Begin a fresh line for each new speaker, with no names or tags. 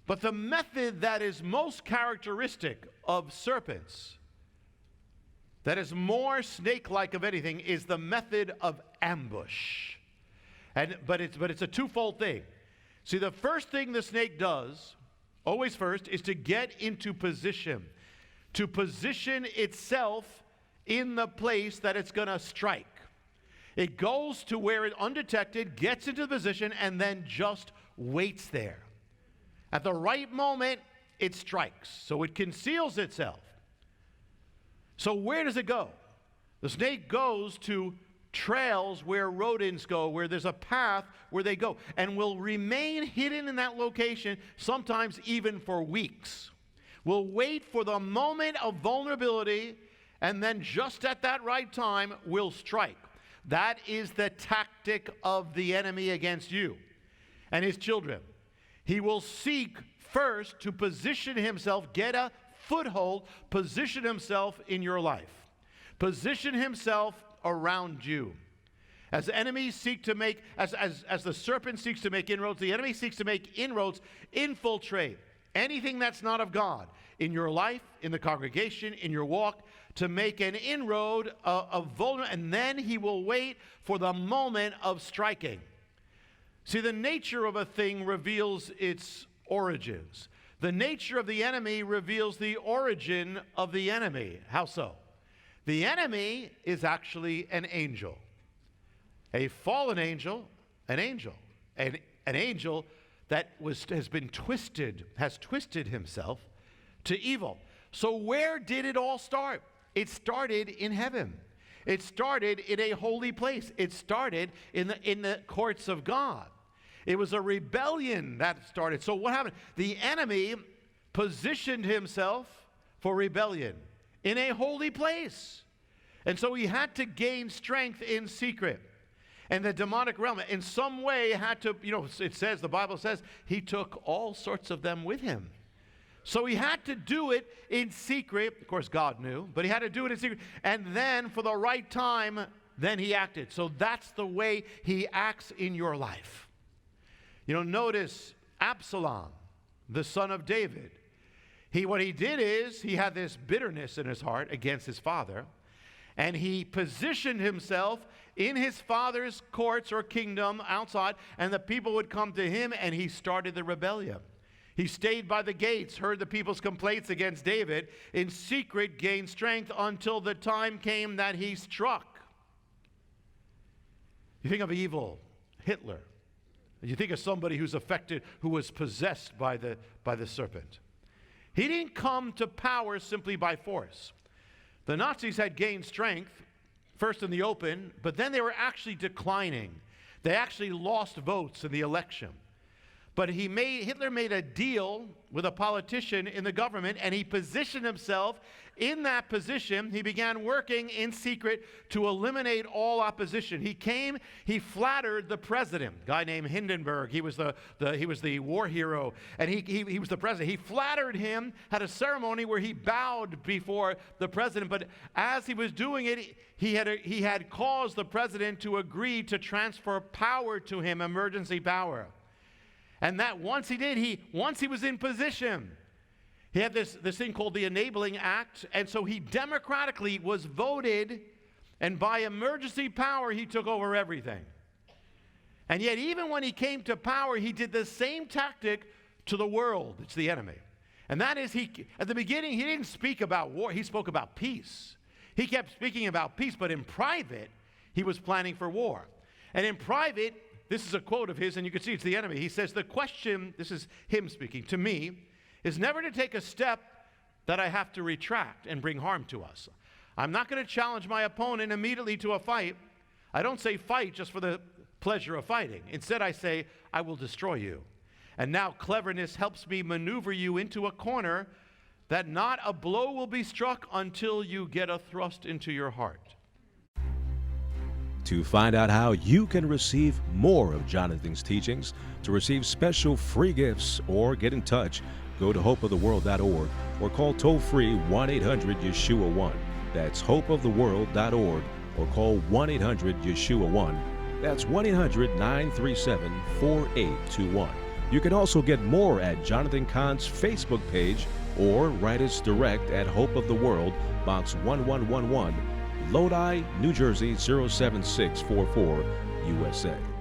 But the method that is most characteristic of serpents, that is more snake-like of anything, is the method of ambush. But it's a twofold thing. See, the first thing the snake does, always first, is to get into position. To position itself in the place that it's going to strike. It goes to where it, undetected, gets into the position and then just waits there. At the right moment, it strikes. So it conceals itself. So where does it go? The snake goes to trails where rodents go, where there's a path where they go, and will remain hidden in that location, sometimes even for weeks. Will wait for the moment of vulnerability, and then just at that right time will strike. That is the tactic of the enemy against you and his children. He will seek first to position himself, get a foothold, position himself in your life. Position himself around you. As enemies seek to make, as the serpent seeks to make inroads, the enemy seeks to make inroads, infiltrate anything that's not of God in your life, in the congregation, in your walk, to make an inroad of vulnerability, and then he will wait for the moment of striking. See, the nature of a thing reveals its origins. The nature of the enemy reveals the origin of the enemy. How so? The enemy is actually an angel. A fallen angel, an angel. An angel that has twisted himself to evil. So where did it all start? It started in heaven. It started in a holy place. It started in the courts of God. It was a rebellion that started. So what happened? The enemy positioned himself for rebellion in a holy place. And so he had to gain strength in secret. And the demonic realm in some way had to, it says, the Bible says, he took all sorts of them with him. So he had to do it in secret. Of course, God knew, but he had to do it in secret. And then for the right time, then he acted. So that's the way he acts in your life. Notice Absalom, the son of David. What he did is he had this bitterness in his heart against his father, and he positioned himself in his father's courts or kingdom outside, and the people would come to him, and he started the rebellion. He stayed by the gates, heard the people's complaints against David, in secret gained strength until the time came that he struck. You think of evil, Hitler. You think of somebody who's affected, who was possessed by the serpent. He didn't come to power simply by force. The Nazis had gained strength, first in the open, but then they were actually declining. They actually lost votes in the election. But Hitler made a deal with a politician in the government, and he positioned himself in that position. He began working in secret to eliminate all opposition. He flattered the president, a guy named Hindenburg. He was the war hero, and he was the president. He flattered him, had a ceremony where he bowed before the president, but as he was doing it, he had caused the president to agree to transfer power to him, emergency power. And that once he was in position, he had this thing called the Enabling Act, and so he democratically was voted, and by emergency power, he took over everything. And yet, even when he came to power, he did the same tactic to the world. It's the enemy. And that is, at the beginning, he didn't speak about war. He spoke about peace. He kept speaking about peace, but in private, he was planning for war. And in private, this is a quote of his, and you can see it's the enemy. He says, the question, this is him speaking, to me, is never to take a step that I have to retract and bring harm to us. I'm not going to challenge my opponent immediately to a fight. I don't say fight just for the pleasure of fighting. Instead, I say, I will destroy you. And now cleverness helps me maneuver you into a corner that not a blow will be struck until you get a thrust into your heart.
To find out how you can receive more of Jonathan's teachings, to receive special free gifts, or get in touch, go to hopeoftheworld.org or call toll-free 1-800-YESHUA-1. That's hopeoftheworld.org or call 1-800-YESHUA-1. That's 1-800-937-4821. You can also get more at Jonathan Cahn's Facebook page or write us direct at Hope of the World, Box 1111, Lodi, New Jersey 07644, USA.